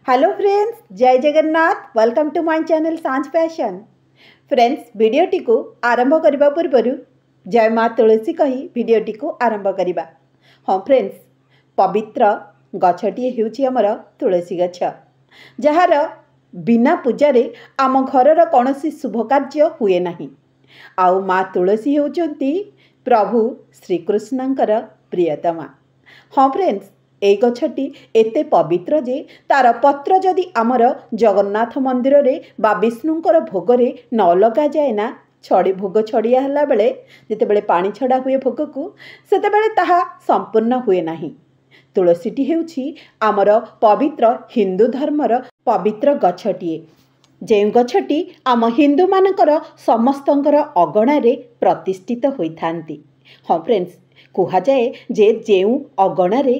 Hello friends, जय Jagannath. Welcome to my channel Sanjh fashion. Friends, वीडियोटी को आरंभ करने पूर्व जय माँ तुलसी कही वीडियोटी को आरंभ करवा। हाँ फ्रेंड्स, पवित्र गछटी हेउछि हमर तुलसी गछ, जार बिना पूजारे आम घरर कौनसी शुभ कार्य हुए नहीं। आउ माँ तुलसी हेउचंती प्रभु श्रीकृष्णंकर प्रियतमा। हाँ फ्रेंड्स, এই গছটি এতে পবিত্র যে তার পত্র যদি আমার জগন্নাথ মন্দিরে বা বিষ্ণুঙ্কর ভোগরে ন লগাযাଏ না, ছড়ি ভোগ ছড়িয়া ହେଲା বেলে যেতবেলে পানি ছড়া ହୁଏ ভোগକୁ, ସେତେବେଳେ ତାହା ସମ୍ପୂର୍ଣ୍ଣ ହୁଏ ନାହିଁ। ତୁଳସୀଟି ହେଉଛି ଆମର ପବିତ୍ର ହିନ୍ଦୁ ଧର୍ମର ପବିତ୍ର ଗଛଟିଏ, ଯେଉଁ ଗଛଟି ଆମ ହିନ୍ଦୁମାନଙ୍କର ସମସ୍ତଙ୍କର ଅଗଣାରେ ପ୍ରତିଷ୍ଠିତ ହୋଇଥାନ୍ତି। ହଁ ଫ୍ରେଣ୍ଡସ୍, କୁହାଯାଏ ଯେ ଯେଉଁ ଅଗଣାରେ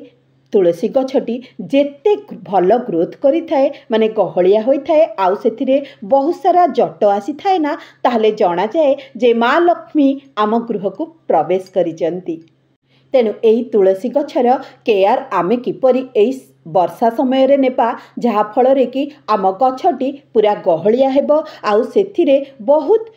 तुलसी गछटी जेते भल ग्रोथ करिथाए, माने गहलिया होइथाए, आउ सेथिरे बहुत सारा जट आसी थाए ना, ताहले जना जाए जे माँ लक्ष्मी आम गृह को प्रवेश करिचंती। तेणु एई तुलसी गछर केयार आमे किपरि एई वर्षा समय रे नेपा, जहा फल रे कि आम गछटी पूरा गहलिया हेबो, आउ सेथिरे बहुत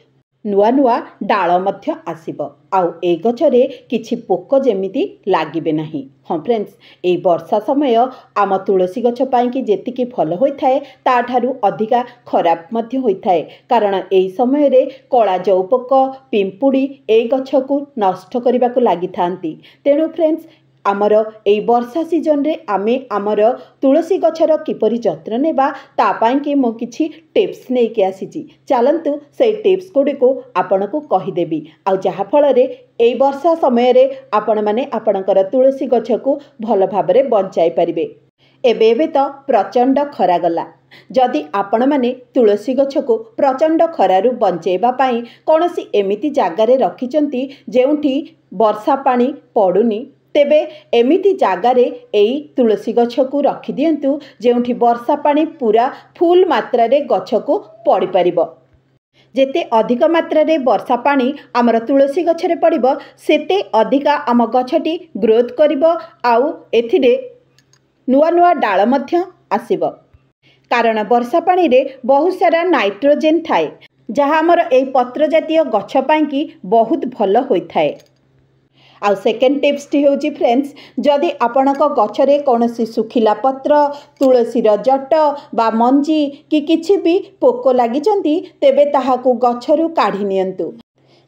नुआ नुआ डाल मध्य आसीबो, आउ ए गछरे किछि पोक जेमिति लागिबे नाही। हाँ फ्रेंड्स, ए वर्षा समय आम तुलसी गछ पाई कि जेतिकी फल होइथाए ताठारु अधिका खराब मध्य होइथाए, कारण एई समय रे कला जौपोक पिंपुड़ी ए गछकु नष्ट करिबाकु लागिथांती। तेणु फ्रेंड्स, आमर एई वर्षा सीजन रे आमे आमर तुलसी गछर किपरि जत्न नेबा ता पाई कि मो किछि टिप्स नै के आसीची। चलंतु से टिप्स गुड़िको आपनकु कहिदेबी, आ जहा फल रे एई वर्षा समय रे आपण माने आपणकर तुलसी गछकु भल भाबरे बंचाई परिबे। एबे तो प्रचंड खरा गला, जदि आपण माने तुलसी गछको प्रचंड खरारु बंचेबा पाई कोनोसी एमिति जागारे रखिचंती जेउठी वर्षा पानी पडुनी, तेबे एमिति जागारे एई तुलसी गछकु रखि दियंतु जेउठी वर्षा पानी पूरा फुल मात्रा रे गछकु पड़ी परिबो। जेते अधिक मात्रा रे वर्षा पानी आमर तुलसी गछरे पड़िबो, सेते अधिका आम गछटी ग्रोथ करिबो, आउ एथिरे नुआ नुआ डाल मध्य आसीबो। कारण वर्षा पानी रे बहुत सारा नाइट्रोजेन थाए, जहा आमर एई पत्र जातीय गछ पाई कि बहुत भल होइथाए। आउ सेकेंड टिप्स टी होची फ्रेंड्स, जदि आपणक गछरे कौनसी सुखिला पत्र, तुलसीर जट बा मंजी कि किछि भी पोक लागिचंती, तेबे ताहाकु गछरु काढी नियंतु।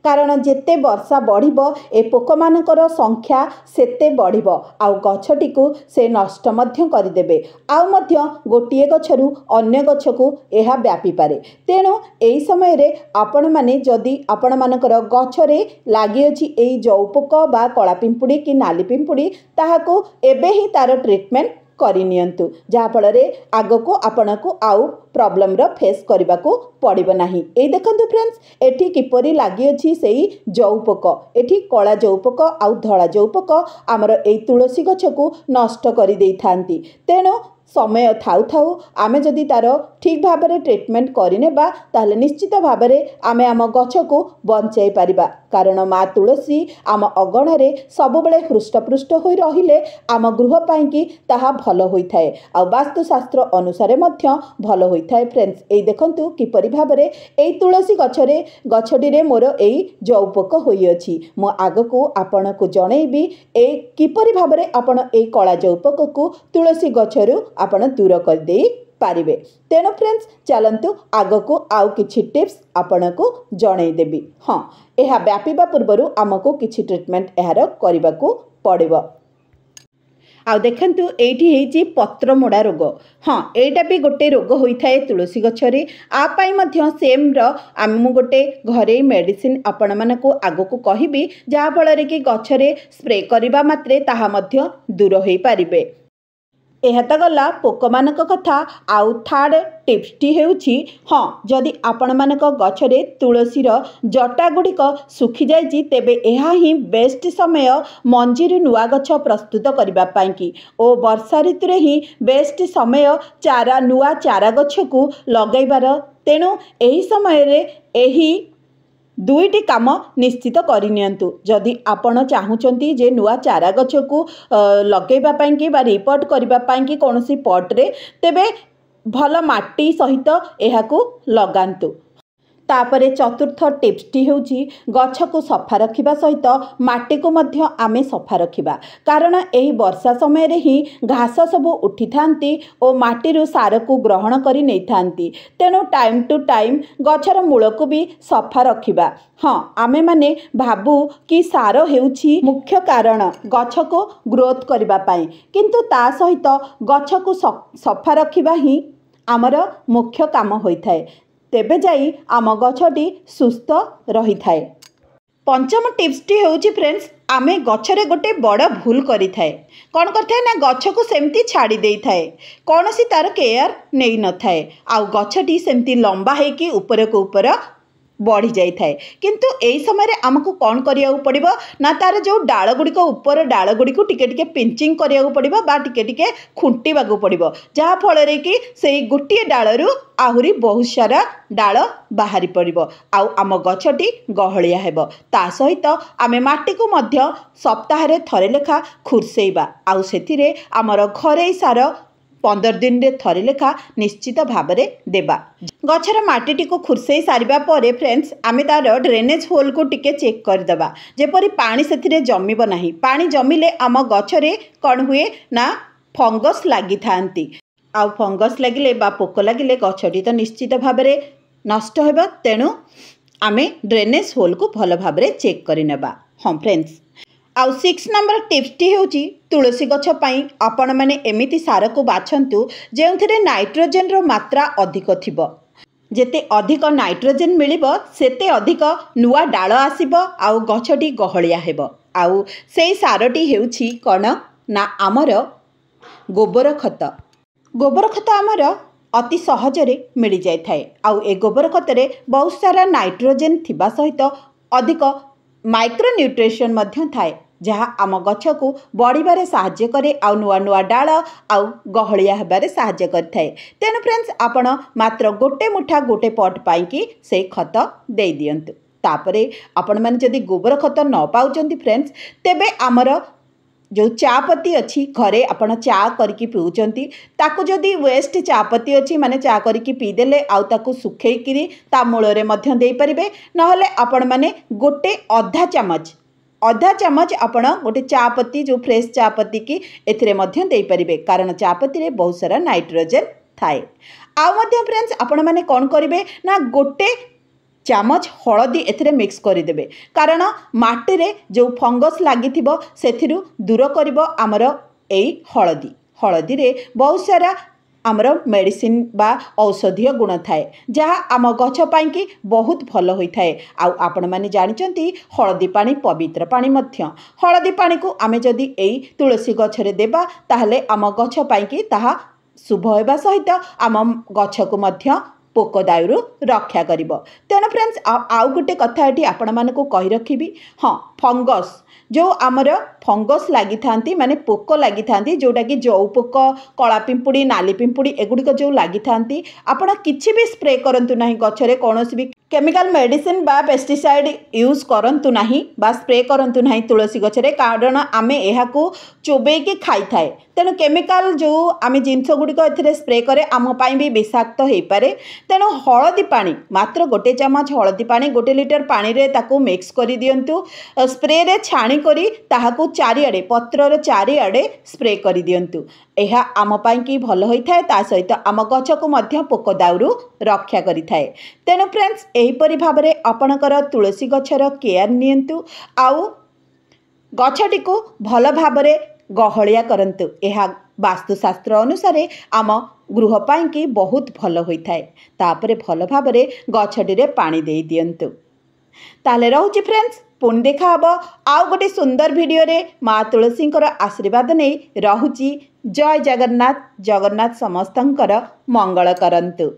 कारण जेते वर्षा बढ़िबो ए पोक मानकर संख्या सेते बढ़िबो, आउ गछटिकु से नष्ट मध्य करिदेबे, आउ मध्य गोटिए गछरु अन्य गछकु एहा व्यापी पारे। तेणु एई समय रे आपण माने जदि आपण मानकर गछरे लागि अछि एई जौपोक बा कला पिंपुड़ी कि नाली पिंपुड़ी, ताहाकु एबे ही तार ट्रीटमेंट करि नियंतु, जहा फल रे आगको आपणकु आउ प्रॉब्लम रो फेस करबाकू पड़िबो नाही। ए देखंतु फ्रेंड्स, एठी किपरि लागि अछि सेई जौपोक, एठी कला जौपोक आउ धळा जौपोक आमर एई तुलसी गछकु नष्ट करि देइथांती। तेणु समय थाउ थाउ आमे जदि तार ठीक भाबरे ट्रीटमेंट करिनेबा, ताहले निश्चित भाबरे आमे आम गछकु बंचाई परिबा। कारण माँ तुलसी आम अगणारे सबुबले हृष्टपृष्ट होई रहिले आम गृह पाई कि ताहा भल होइथाए, आ वास्तुशास्त्र अनुसारे मध्य भल होइथाए। फ्रेंड्स, एई देखंतु किपरि भाबरे एई तुलसी गछरे गछटी रे मोर एई जौपोक होई अछि। मो आगको आपनकु जणैबी एई किपरि भाबरे आपण एई कला जौपोककु तुलसी गछरु आपण दूर कर देई पारिबे। तेणु फ्रेंड्स, चलंतु आगको आउ किछि टिप्स आपणकु जणै देबी। हाँ, एहा व्यापीबा पूर्वरु आमको किछि ट्रीटमेंट एहार करिबाकू पड़िबो। आ देखंतु एठी हेची पत्र मोड़ा रोग। हाँ, एटा भी गोटे रोग होइथाए तुलसी गछरे। आ पाई मध्य सेम रो आमु गोटे घरे मेडिसिन आपण मानकु आगको कहिबी, जहा फल रे कि गछरे स्प्रे करिबा मात्रे ताहा मध्य दूर होई पारिबे। एहा तो गला पोक मानक कथा। आउ थर्ड टिप्स टी हेउछि, हाँ, जदि आपण मानक गछरे तुलसीर जटा गुड़िक सुखी जाइछि, तेबे एहा ही बेस्ट समय मंजीरु नुआ गछ प्रस्तुत करिबा पाई कि, ओ वर्षा ऋतु रे ही बेस्ट समय चारा नुआ चारा गछकु लगाइबार। तेणु एही समय रे एही दुईटी काम निश्चित करनियंतु। जदि आपण चाहुचंती जे नुआ चारा गछ को लगेबा पाई कि बा रिपोर्ट करबा पाई कि कोनोसी पट रे, तेबे भल माटी सहित एहाकू लगांतु। तापरे चतुर्थ टिप्सटी होउची गछ को सफा रखिबा सहित माटी को मध्य आमे सफा रखिबा, कारण एही वर्षा समय रे ही घास सब उठी थांती और माटी रु सार को ग्रहण करी नै थांती। तेणु टाइम टू टाइम गछर मूल को भी सफा रखिबा। हाँ, आमे माने भाबू कि सार हेउची मुख्य कारण गछ को ग्रोथ करिबा पाई, किंतु ता सहित गछ को सफा रखिबा ही आमर मुख्य काम होई थाए। तेबे जाई आम गछटी सुस्थ रही थाए। पंचम टिप्सटी होउची फ्रेंड्स, आमे गछरे गोटे बड़ भूल करि थाए। कौन करथाए ना, गछ को सेमती छाड़ी देई थाए, कौनसी तार केयर नेई न थाए, आउ गछटी सेमती लंबा है कि ऊपर को ऊपर बढ़ी जाई थाए। किंतु एई समय रे हमको कौन करिया पड़िबो ना, तार जो डाल गुड़ी को ऊपर डाल गुड़ी को टिके टिके पिंचिंग करिया पड़िबो बा टिके टिके खुंटिबाकू पड़िबो, जहा फल रे कि सेई गोटिए डालरू आहुरी बहुत सारा डाल बाहरी पड़िबो, आउ आम गछटी गहलिया हेबो। ता सहित आमे माटी को मध्य सप्ताह रे थरे लेखा खुरसेइबा, आउ सेथिरे आमर घरे सार 15 दिन रे थरे लेखा निश्चित भाव रे देबा। गछर माटी को खुरसेई सारिबा परे फ्रेंड्स, आमे तार ड्रेनेज होल को टिके चेक कर देबा, जेपरि पानी सेथिरे जमिबो नाही। पानी जमिले आम गछरे कौन हुए ना, फंगस लागि थांती, आउ फंगस लगिले बा पोक लगिले गछटी तो निश्चित भाव रे नष्ट हेबा। तेणु आमे ड्रेनेज होल को भल भाव रे चेक करि नेबा। हाँ फ्रेंड्स, आउ 6 नंबर टिप्सटी होउची तुलसी गछ पई आपण माने एमिति सार को बाछंतु जेउथिरे नाइट्रोजन रो मात्रा अधिक थिबो। जेते अधिक नाइट्रोजन मिलिबो सेते अधिक नुआ डाल आसीबो, आउ गछटी गहलिया हेबो। आउ सेई सारटी हेउची कोन ना, आमर गोबर खत। गोबर खत आमर अति सहजरे मिल जाय थाए, आउ ए गोबर खतरे बहुत सारा नाइट्रोजन थिबा सहित अधिक माइक्रो न्यूट्रिशन मध्य थाए, जहाँ आम गछ को बढ़िबारे साहाय्य करे, आउ नुआ नुआ डाल आउ गहलिया हेबारे साहाय्य करथाए। तेणु फ्रेंड्स, आपण मात्र गोटे मुठा गोटे पट पाइकी से खत दे दियंतु। तापरे आपण माने जदि गोबर खत न पाउचंती फ्रेंड्स, तेबे आमर जो चापत्ती अच्छी घरे आपण चा करके पिउचंती, ताकू जदि वेस्ट चापत्ती अच्छी माने चा करके पीदेले आउ ताकू सुखेइकिरी ता मूलरे मध्य देई परिबे, नहले आपण माने गोटे अधा चामच आपण गोटे चापत्ती जो फ्रेश चापत्ती की एथिरे मध्य देई परिबे, कारण चापत्ती रे बहुत सारा नाइट्रोजन थाए। आ मध्य फ्रेंड्स, आपण माने कोन करिवे ना, गोटे चामच हलदी एथिरे मिक्स करिदेबे, कारण माटी रे जो फंगस लागि सेथिरु दूर करिवो आमर एई हलदी रे बहुत सारा आमर मेडिसिन बा औषधीय गुण थाए, जहाँ आम गछ पाई कि बहुत भल होई थाए। आउ आपण माने जानिचंती हलदी पानी पवित्र पानी मध्य। हलदी पानी को आमे जदि एई तुलसी गछरे देबा ताहले आम गछ पाई कि ताहा शुभ हेबा सहित आम गछ को मध्य पोक दायु रक्षा करिवो। तेणु फ्रेंड्स, आउ गोटे कथा एठी आपण मानकु कहि रखिबी। हाँ, फंगस जो आमर फंगस लागि थांती माने पोक लागि थांती, जोटा कि जौ पोक, कला पिंपुड़ी, नाली पिंपुड़ी एगुड़िक जो लागि थांती, आपण किछि भी स्प्रे करंतु नाही गछरे, कोनोसी भी केमिकल मेडिसिन बा पेस्टिसाइड यूज करंतु नाही बा स्प्रे करंतु नाही तुलसी गछरे, कारण आमे एहाकू चोबे के खाई थाए। तेणु केमिकल जो आमे जिनस गुड़िक एथिरे स्प्रे करे आम पाई भी विषाक्त हो पारे। तेणु हलदी पानी मात्र गोटे चामच हलदी पानी 1 लिटर पानी रे ताकू मिक्स करि दियंतु, स्प्रे रे छाणी करी ताहाकू चारिआडे पत्रर चारिआडे स्प्रे करि दियंतु। एहा आम पाई कि भल होई थाए, ता सहित आम गछ को मध्य पोक दाउरू रक्षा करि थाए। तेणु फ्रेंड्स, एहीपरि भाबरे आपणकर तुलसी गछर केयर नियंतु, आउ गछटी को भल भाबरे गहलिया करंतु। एहा वास्तुशास्त्र अनुसार आम गृह पाई कि बहुत भल होई थाए। तापरे भल भाबरे गछटी रे पानी देई दियंतु। ताले रहूची फ्रेंड्स, पुणी देखा हबो आउ गोटे सुंदर वीडियो रे माँ तुलसी आशीर्वाद नहीं रहूची। जय जगन्नाथ। जगन्नाथ समस्तंकर मंगल करंतु।